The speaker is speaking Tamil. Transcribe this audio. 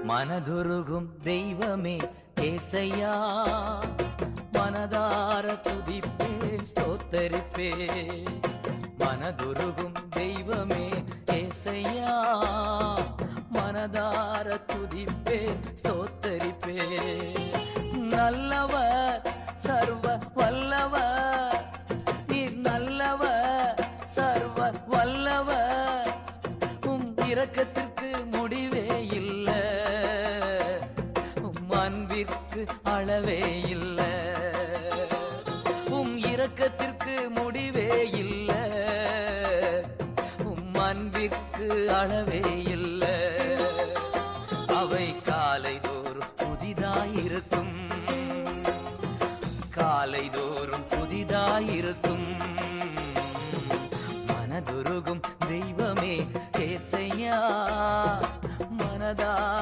மனதுருகும் தெய்வமே ஏசையா, மனதார துதிப்பேன் ஸ்தோத்தரிப்பேன். மனதுருகும் தெய்வமே ஏசையா, மனதார துதிப்பேன் ஸ்தோத்தரிப்பேன். நல்லவர் சர்வ வல்லவர், நீர் நல்லவர் சர்வ வல்லவர். உம் இரக்கத்திற்கு முடிவே இல்லை, உம் அன்பிற்கு அளவே இல்லை. உம் இரக்கத்திற்கு முடிவே இல்லை, உம் அன்பிற்கு அளவே இல்லை. அவை காலைதோறும் புதிதாயிருக்கும், காலைதோறும் புதிதாயிருக்கும்.